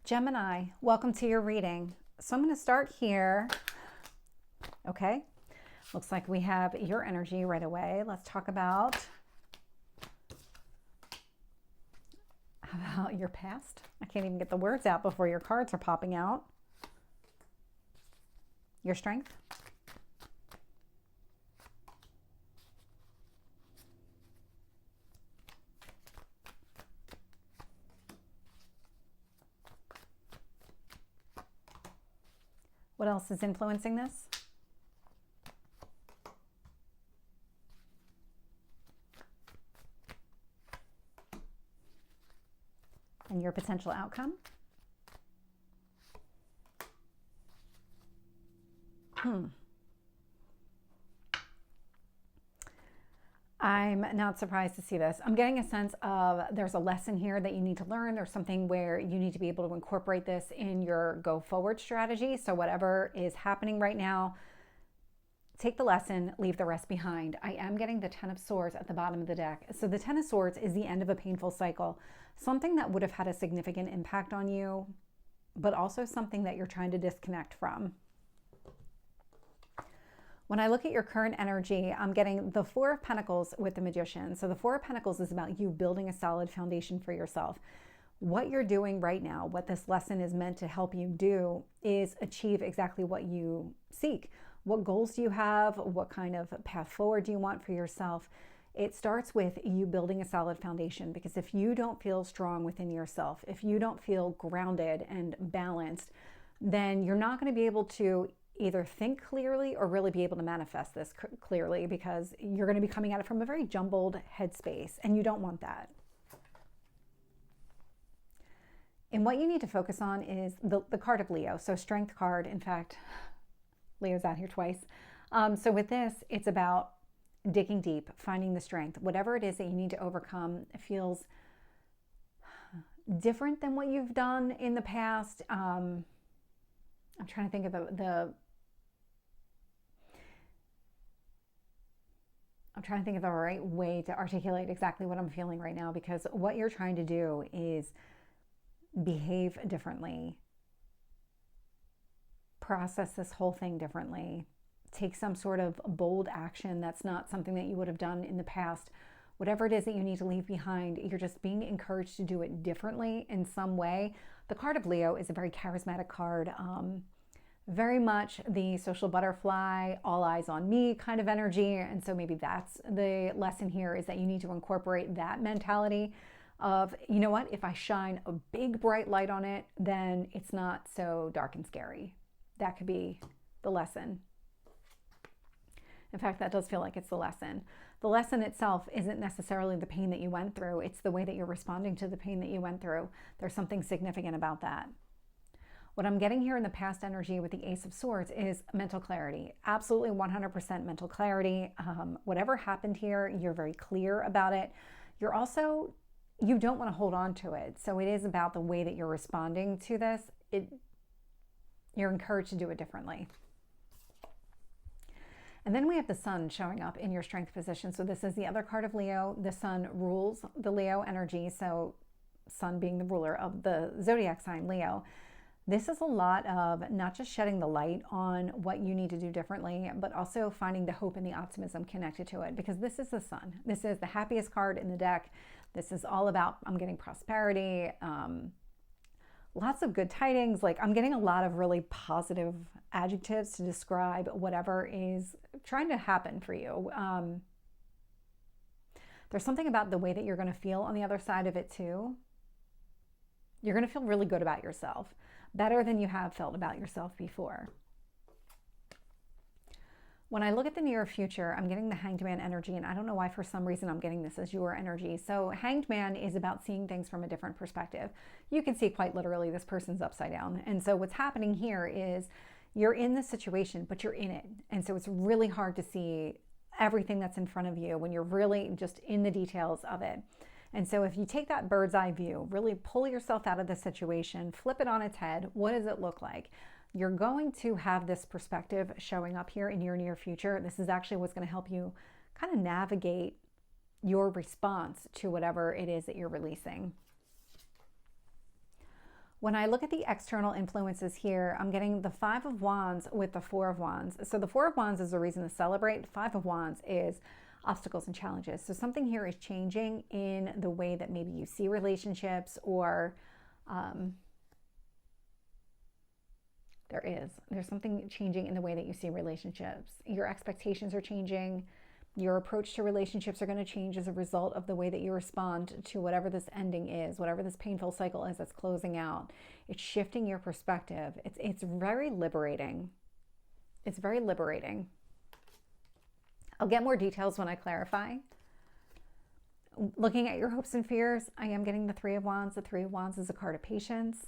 Gemini, welcome to your reading. So I'm going to start here. Okay, looks like we have your energy right away. Let's talk about how about your past. I can't even get the words out before your cards are popping out. Your strength. What else is influencing this? And your potential outcome? I'm not surprised to see this. I'm getting a sense of there's a lesson here that you need to learn. There's something where you need to be able to incorporate this in your go forward strategy. So whatever is happening right now, take the lesson, leave the rest behind. I am getting the Ten of Swords at the bottom of the deck. So the Ten of Swords is the end of a painful cycle, something that would have had a significant impact on you, but also something that you're trying to disconnect from. When I look at your current energy, I'm getting the Four of Pentacles with the Magician. So the Four of Pentacles is about you building a solid foundation for yourself. What you're doing right now, what this lesson is meant to help you do, is achieve exactly what you seek. What goals do you have? What kind of path forward do you want for yourself? It starts with you building a solid foundation, because if you don't feel strong within yourself, if you don't feel grounded and balanced, then you're not going to be able to either think clearly or really be able to manifest this clearly, because you're going to be coming at it from a very jumbled headspace, and you don't want that. And what you need to focus on is the card of Leo. So Strength card, in fact, Leo's out here twice. So with this, it's about digging deep, finding the strength. Whatever it is that you need to overcome, it feels different than what you've done in the past. I'm trying to think of the right way to articulate exactly what I'm feeling right now, because what you're trying to do is behave differently, process this whole thing differently, take some sort of bold action that's not something that you would have done in the past. Whatever it is that you need to leave behind, you're just being encouraged to do it differently in some way. The card of Leo is a very charismatic card. Very much the social butterfly, all eyes on me kind of energy. And so maybe that's the lesson here, is that you need to incorporate that mentality of, you know what, if I shine a big bright light on it, then it's not so dark and scary. That could be the lesson. In fact, that does feel like it's the lesson. The lesson itself isn't necessarily the pain that you went through. It's the way that you're responding to the pain that you went through. There's something significant about that. What I'm getting here in the past energy with the Ace of Swords is mental clarity. Absolutely 100% mental clarity. Whatever happened here, you're very clear about it. You don't want to hold on to it. So it is about the way that you're responding to this. You're encouraged to do it differently. And then we have the Sun showing up in your strength position. So this is the other card of Leo. The Sun rules the Leo energy. So Sun being the ruler of the Zodiac sign, Leo. This is a lot of not just shedding the light on what you need to do differently, but also finding the hope and the optimism connected to it, because this is the Sun. This is the happiest card in the deck. This is all about, I'm getting prosperity, lots of good tidings. Like, I'm getting a lot of really positive adjectives to describe whatever is trying to happen for you. There's something about the way that you're going to feel on the other side of it too. You're going to feel really good about yourself, better than you have felt about yourself before. When I look at the near future, I'm getting the Hanged Man energy, and I don't know why for some reason I'm getting this as your energy. So Hanged Man is about seeing things from a different perspective. You can see quite literally this person's upside down. And so what's happening here is you're in this situation, but you're in it. And so it's really hard to see everything that's in front of you when you're really just in the details of it. And so if you take that bird's eye view, really pull yourself out of the situation, flip it on its head, what does it look like? You're going to have this perspective showing up here in your near future. This is actually what's going to help you kind of navigate your response to whatever it is that you're releasing. When I look at the external influences here, I'm getting the Five of Wands with the Four of Wands. So the Four of Wands is a reason to celebrate. Five of Wands is obstacles and challenges. So something here is changing in the way that maybe you see relationships, or there's something changing in the way that you see relationships. Your expectations are changing. Your approach to relationships are going to change as a result of the way that you respond to whatever this ending is, whatever this painful cycle is that's closing out. It's shifting your perspective. It's very liberating. It's very liberating. I'll get more details when I clarify. Looking at your hopes and fears, I am getting the Three of Wands. The Three of Wands is a card of patience.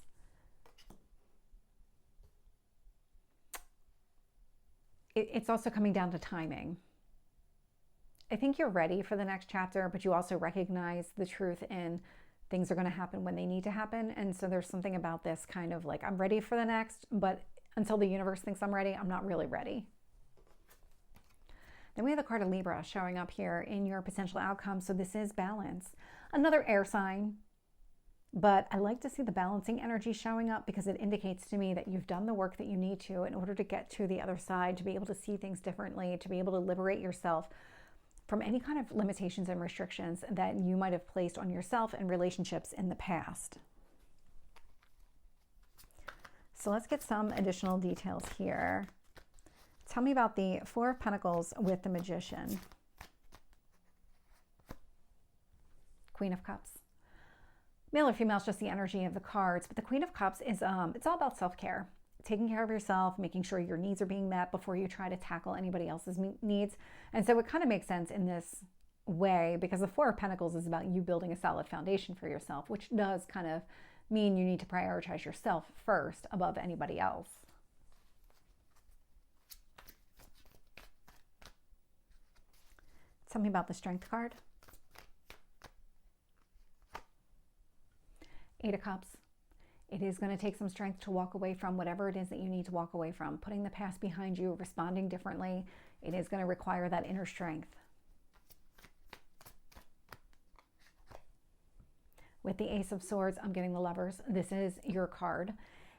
It's also coming down to timing. I think you're ready for the next chapter, but you also recognize the truth in things are going to happen when they need to happen. And so there's something about this kind of like, I'm ready for the next, but until the universe thinks I'm ready, I'm not really ready. Then we have the card of Libra showing up here in your potential outcome. So this is balance. Another air sign, but I like to see the balancing energy showing up because it indicates to me that you've done the work that you need to in order to get to the other side, to be able to see things differently, to be able to liberate yourself from any kind of limitations and restrictions that you might have placed on yourself and relationships in the past. So let's get some additional details here. Tell me about the Four of Pentacles with the Magician. Queen of Cups. Male or female is just the energy of the cards, but the Queen of Cups is, it's all about self-care. Taking care of yourself, making sure your needs are being met before you try to tackle anybody else's needs. And so it kind of makes sense in this way because the Four of Pentacles is about you building a solid foundation for yourself, which does kind of mean you need to prioritize yourself first above anybody else. Tell me about the Strength card. Eight of Cups. It is going to take some strength to walk away from whatever it is that you need to walk away from. Putting the past behind you, responding differently. It is going to require that inner strength. With the Ace of Swords, I'm getting the Lovers. This is your card.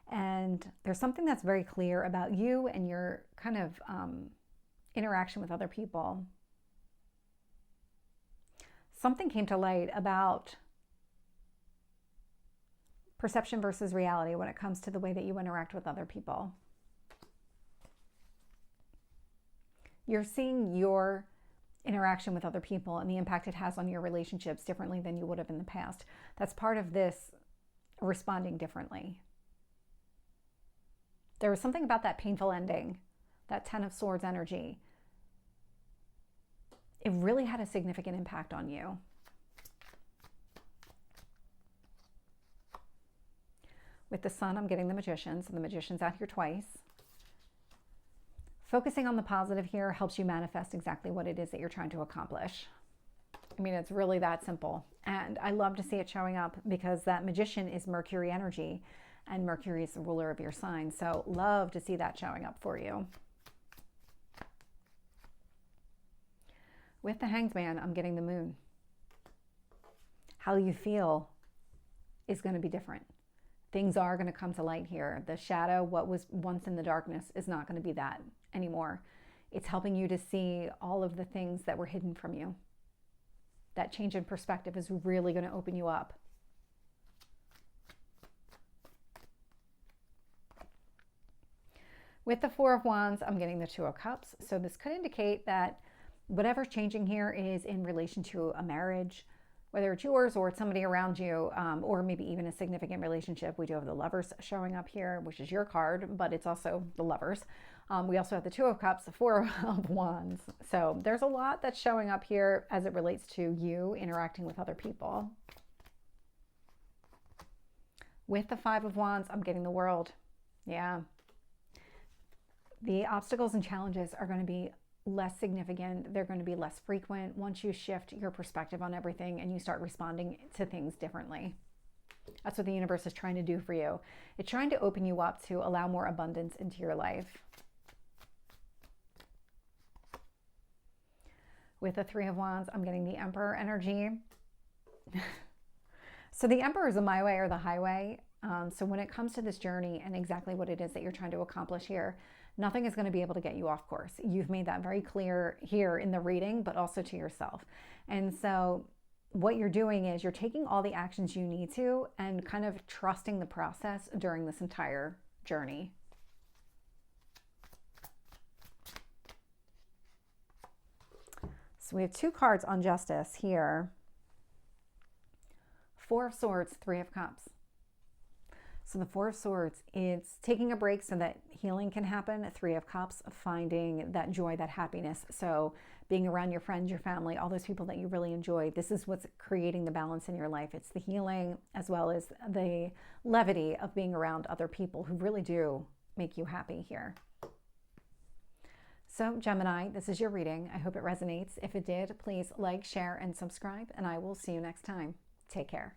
And there's something that's very clear about you and your kind of interaction with other people. Something came to light about perception versus reality when it comes to the way that you interact with other people. You're seeing your interaction with other people and the impact it has on your relationships differently than you would have in the past. That's part of this responding differently. There was something about that painful ending, that Ten of Swords energy. It really had a significant impact on you. With the Sun, I'm getting the Magician. So the Magician's out here twice. Focusing on the positive here helps you manifest exactly what it is that you're trying to accomplish. I mean, it's really that simple. And I love to see it showing up because that Magician is Mercury energy and Mercury is the ruler of your sign. So love to see that showing up for you. With the Hanged Man, I'm getting the Moon. How you feel is going to be different. Things are going to come to light here. The shadow, what was once in the darkness, is not going to be that anymore. It's helping you to see all of the things that were hidden from you. That change in perspective is really going to open you up. With the Four of Wands, I'm getting the Two of Cups. So this could indicate that whatever's changing here is in relation to a marriage, whether it's yours or it's somebody around you, or maybe even a significant relationship. We do have the Lovers showing up here, which is your card, but it's also the Lovers. We also have the Two of Cups, the Four of Wands. So there's a lot that's showing up here as it relates to you interacting with other people. With the Five of Wands, I'm getting the World. Yeah. The obstacles and challenges are going to be less significant. They're going to be less frequent once you shift your perspective on everything and you start responding to things differently. That's what the universe is trying to do for you. It's trying to open you up to allow more abundance into your life. With the Three of Wands, I'm getting the Emperor energy. So the Emperor is a my way or the highway. So when it comes to this journey and exactly what it is that you're trying to accomplish here, nothing is going to be able to get you off course. You've made that very clear here in the reading, but also to yourself. And so what you're doing is you're taking all the actions you need to and kind of trusting the process during this entire journey. So we have 2 cards on justice here. 4 of Swords, 3 of Cups. So the 4 of Swords, it's taking a break so that healing can happen. 3 of Cups, finding that joy, that happiness. So being around your friends, your family, all those people that you really enjoy. This is what's creating the balance in your life. It's the healing as well as the levity of being around other people who really do make you happy here. So Gemini, this is your reading. I hope it resonates. If it did, please like, share, and subscribe, and I will see you next time. Take care.